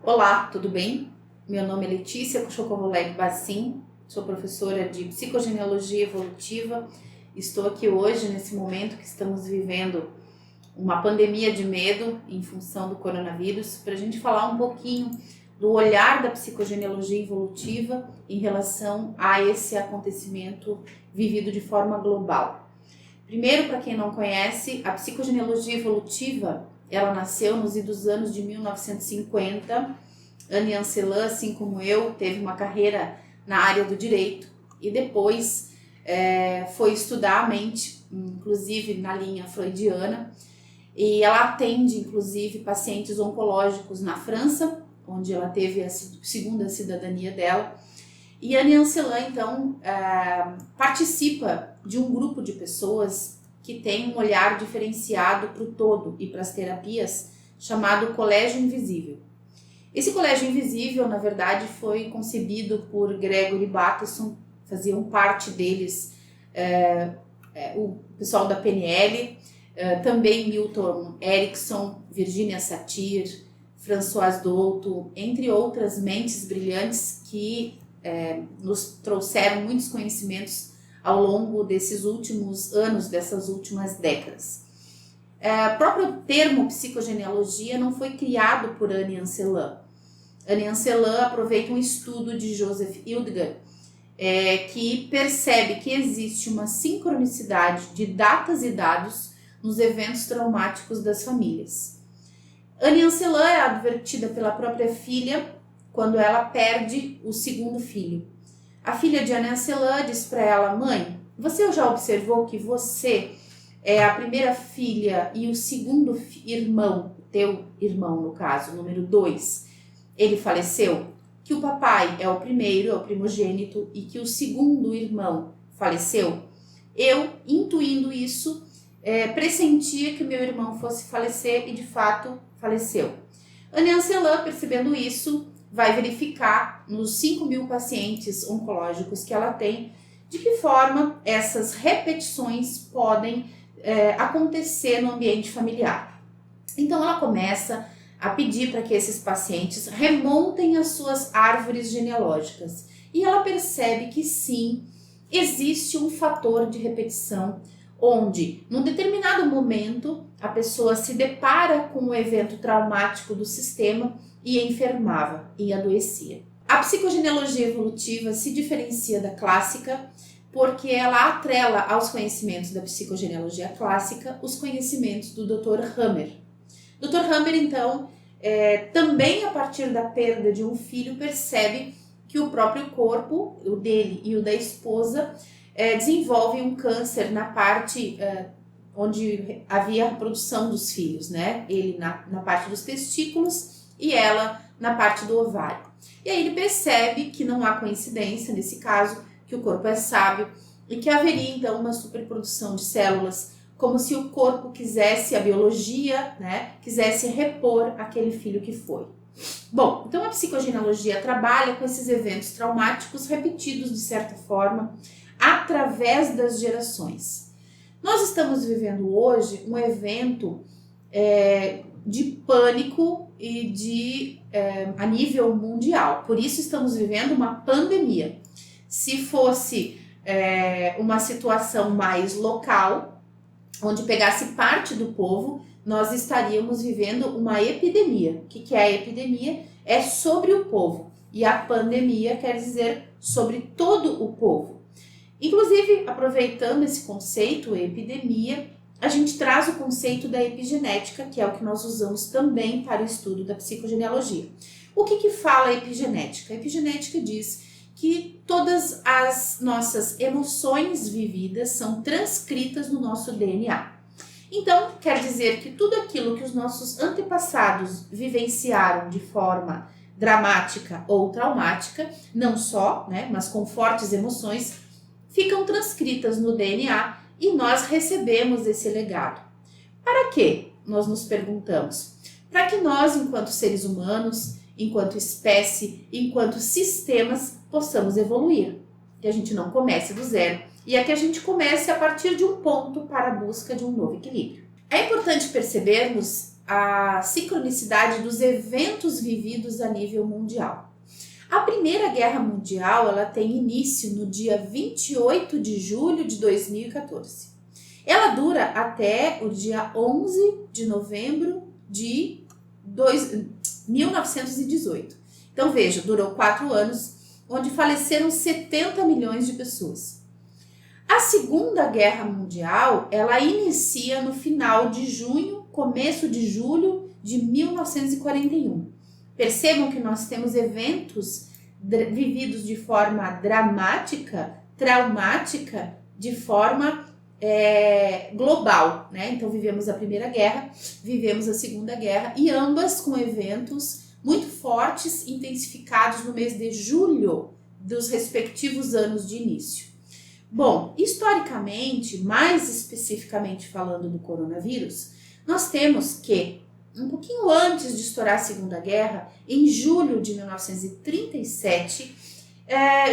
Olá, tudo bem? Meu nome é Letícia Chocovoleg-Bassim, sou professora de Psicogenealogia Evolutiva. Estou aqui hoje, nesse momento que estamos vivendo uma pandemia de medo em função do coronavírus, para a gente falar um pouquinho do olhar da psicogenealogia evolutiva em relação a esse acontecimento vivido de forma global. Primeiro, para quem não conhece, a psicogenealogia evolutiva, ela nasceu nos idos anos de 1950. Anne Ancelan, assim como eu, teve uma carreira na área do direito e depois foi estudar a mente, inclusive na linha freudiana, e ela atende inclusive pacientes oncológicos na França, onde ela teve a segunda cidadania dela. E Anne Ancelan, então, participa de um grupo de pessoas que tem um olhar diferenciado para o todo e para as terapias, chamado Colégio Invisível. Esse Colégio Invisível, na verdade, foi concebido por Gregory Bateson, faziam parte deles o pessoal da PNL, também Milton Erickson, Virginia Satir, François Dolto, entre outras mentes brilhantes que nos trouxeram muitos conhecimentos ao longo desses últimos anos, dessas últimas décadas. O próprio termo psicogenealogia não foi criado por Anne Ancelan. Anne Ancelan aproveita um estudo de Joseph Hildgar, que percebe que existe uma sincronicidade de datas e dados nos eventos traumáticos das famílias. Anne Ancelan é advertida pela própria filha quando ela perde o segundo filho. A filha de Anne Ancelan diz para ela: mãe, você já observou que você é a primeira filha e o segundo irmão, teu irmão no caso, número 2, ele faleceu? Que o papai é o primeiro, é o primogênito, e que o segundo irmão faleceu? Eu, intuindo isso, pressentia que meu irmão fosse falecer e de fato faleceu. Anne Ancelan, percebendo isso, vai verificar nos 5.000 pacientes oncológicos que ela tem, de que forma essas repetições podem acontecer no ambiente familiar. Então ela começa a pedir para que esses pacientes remontem as suas árvores genealógicas. E ela percebe que sim, existe um fator de repetição, onde, num determinado momento, a pessoa se depara com um evento traumático do sistema e enfermava e adoecia. A psicogenealogia evolutiva se diferencia da clássica porque ela atrela aos conhecimentos da psicogenealogia clássica os conhecimentos do Dr. Hammer. Dr. Hammer, então, também a partir da perda de um filho, percebe que o próprio corpo, o dele e o da esposa, desenvolve um câncer na parte onde havia a produção dos filhos, né? Ele na parte dos testículos e ela na parte do ovário. E aí ele percebe que não há coincidência nesse caso, que o corpo é sábio e que haveria então uma superprodução de células, como se o corpo quisesse, a biologia, né, quisesse repor aquele filho que foi. Bom, então a psicogenealogia trabalha com esses eventos traumáticos repetidos de certa forma, através das gerações. Nós estamos vivendo hoje um evento de pânico e a nível mundial, por isso estamos vivendo uma pandemia. Se fosse uma situação mais local, onde pegasse parte do povo, nós estaríamos vivendo uma epidemia. O que é a epidemia? É sobre o povo. E a pandemia quer dizer sobre todo o povo. Inclusive, aproveitando esse conceito, epidemia, a gente traz o conceito da epigenética, que é o que nós usamos também para o estudo da psicogenealogia. O que fala a epigenética? A epigenética diz que todas as nossas emoções vividas são transcritas no nosso DNA. Então, quer dizer que tudo aquilo que os nossos antepassados vivenciaram de forma dramática ou traumática, não só, né, mas com fortes emoções, ficam transcritas no DNA e nós recebemos esse legado. Para quê? Nós nos perguntamos. Para que nós, enquanto seres humanos, enquanto espécie, enquanto sistemas, possamos evoluir. Que a gente não comece do zero e que a gente comece a partir de um ponto para a busca de um novo equilíbrio. É importante percebermos a sincronicidade dos eventos vividos a nível mundial. A Primeira Guerra Mundial, ela tem início no dia 28 de julho de 2014. Ela dura até o dia 11 de novembro de 1918. Então veja, durou 4 anos, onde faleceram 70 milhões de pessoas. A Segunda Guerra Mundial, ela inicia no final de junho, começo de julho de 1941. Percebam que nós temos eventos vividos de forma dramática, traumática, de forma global, né? Então vivemos a Primeira Guerra, vivemos a Segunda Guerra e ambas com eventos muito fortes, intensificados no mês de julho dos respectivos anos de início. Bom, historicamente, mais especificamente falando do coronavírus, nós temos que, um pouquinho antes de estourar a Segunda Guerra, em julho de 1937,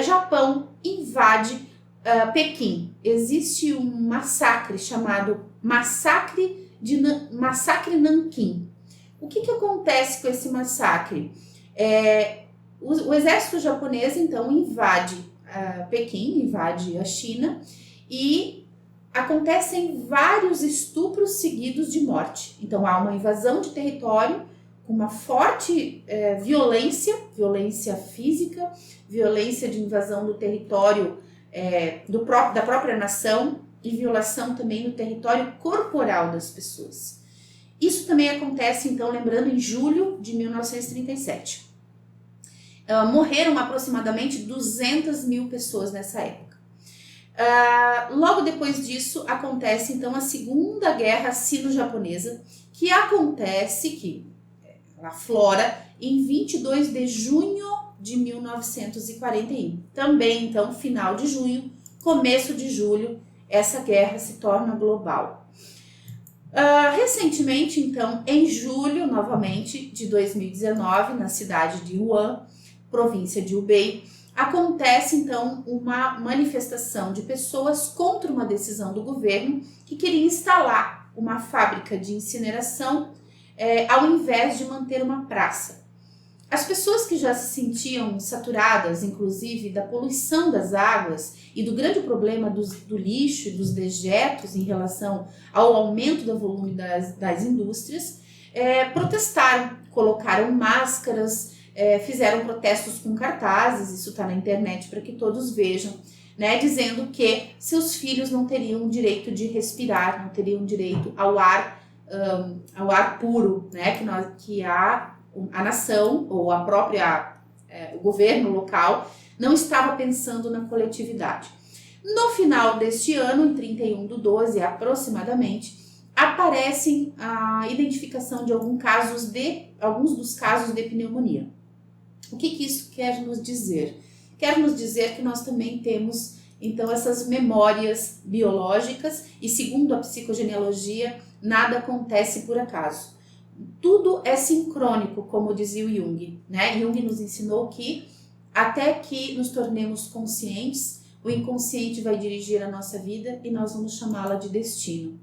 Japão invade Pequim. Existe um massacre chamado Massacre Nanquim. O que acontece com esse massacre? O exército japonês, então, invade Pequim, invade a China e acontecem vários estupros seguidos de morte. Então há uma invasão de território com uma forte violência física, violência de invasão do território da própria nação e violação também no território corporal das pessoas. Isso também acontece, então, lembrando, em julho de 1937. Morreram aproximadamente 200 mil pessoas nessa época. Logo depois disso, acontece então a Segunda Guerra Sino-Japonesa, que aflora em 22 de junho de 1941. Também, então, final de junho, começo de julho, essa guerra se torna global. Recentemente, então, em julho, novamente, de 2019, na cidade de Wuhan, província de Hubei, acontece então uma manifestação de pessoas contra uma decisão do governo que queria instalar uma fábrica de incineração ao invés de manter uma praça. As pessoas que já se sentiam saturadas, inclusive, da poluição das águas e do grande problema do lixo e dos dejetos em relação ao aumento do volume das indústrias, protestaram, colocaram máscaras, fizeram protestos com cartazes, isso está na internet para que todos vejam, né, dizendo que seus filhos não teriam direito de respirar, não teriam direito ao ar puro, né, que a nação ou o governo local não estava pensando na coletividade. No final deste ano, em 31/12 aproximadamente, aparecem a identificação de alguns dos casos de pneumonia. O que isso quer nos dizer? Quer nos dizer que nós também temos, então, essas memórias biológicas e, segundo a psicogenealogia, nada acontece por acaso. Tudo é sincrônico, como dizia o Jung, né? Jung nos ensinou que até que nos tornemos conscientes, o inconsciente vai dirigir a nossa vida e nós vamos chamá-la de destino.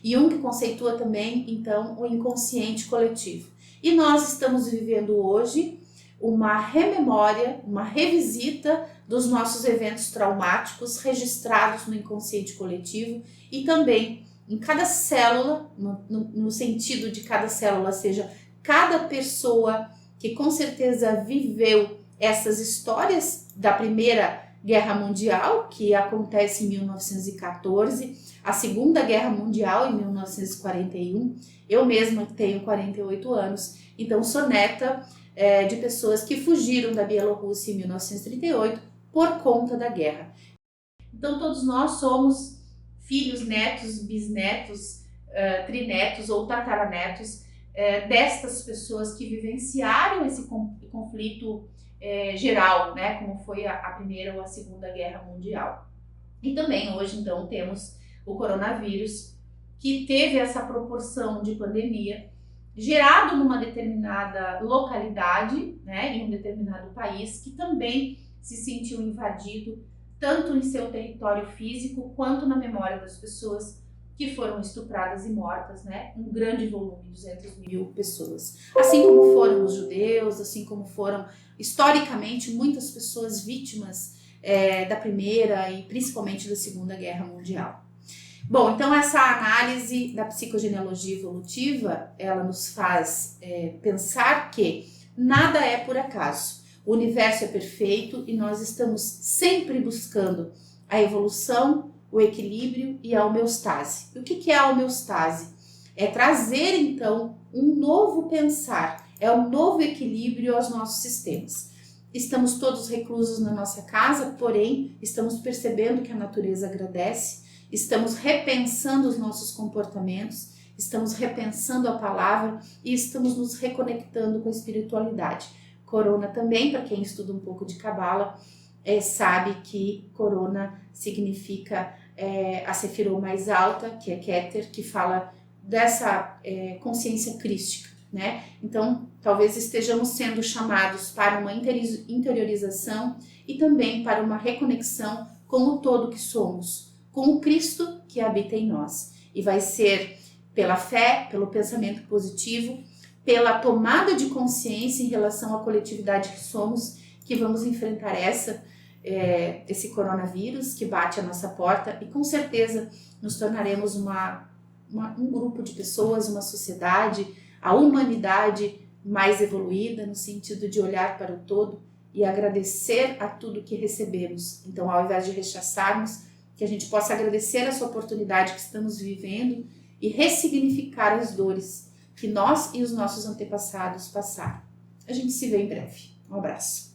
Jung conceitua também, então, o inconsciente coletivo. E nós estamos vivendo hoje uma rememória, uma revisita dos nossos eventos traumáticos registrados no inconsciente coletivo e também em cada célula, no sentido de cada célula, seja, cada pessoa que com certeza viveu essas histórias da Primeira Guerra Mundial, que acontece em 1914, a Segunda Guerra Mundial em 1941, eu mesma tenho 48 anos, então sou neta de pessoas que fugiram da Bielorrússia em 1938 por conta da guerra. Então todos nós somos filhos, netos, bisnetos, trinetos ou tataranetos destas pessoas que vivenciaram esse conflito geral, né, como foi a Primeira ou a Segunda Guerra Mundial. E também hoje, então, temos o coronavírus, que teve essa proporção de pandemia, gerado numa determinada localidade, né, em um determinado país, que também se sentiu invadido, tanto em seu território físico, quanto na memória das pessoas, que foram estupradas e mortas, né? Um grande volume, 200 mil pessoas. Assim como foram os judeus, assim como foram, historicamente, muitas pessoas vítimas da Primeira e principalmente da Segunda Guerra Mundial. Bom, então essa análise da psicogenealogia evolutiva, ela nos faz pensar que nada é por acaso. O universo é perfeito e nós estamos sempre buscando a evolução, o equilíbrio e a homeostase. E o que é a homeostase? É trazer, então, um novo pensar, é um novo equilíbrio aos nossos sistemas. Estamos todos reclusos na nossa casa, porém, estamos percebendo que a natureza agradece, estamos repensando os nossos comportamentos, estamos repensando a palavra e estamos nos reconectando com a espiritualidade. Corona também, para quem estuda um pouco de Cabala, sabe que Corona significa a sefirot mais alta, que é Keter, que fala dessa consciência crística, né? Então, talvez estejamos sendo chamados para uma interiorização e também para uma reconexão com o todo que somos, com o Cristo que habita em nós. E vai ser pela fé, pelo pensamento positivo, pela tomada de consciência em relação à coletividade que somos, que vamos enfrentar esse coronavírus que bate à nossa porta e com certeza nos tornaremos um grupo de pessoas, uma sociedade, a humanidade mais evoluída no sentido de olhar para o todo e agradecer a tudo que recebemos. Então, ao invés de rechaçarmos, que a gente possa agradecer essa oportunidade que estamos vivendo e ressignificar as dores que nós e os nossos antepassados passaram. A gente se vê em breve. Um abraço.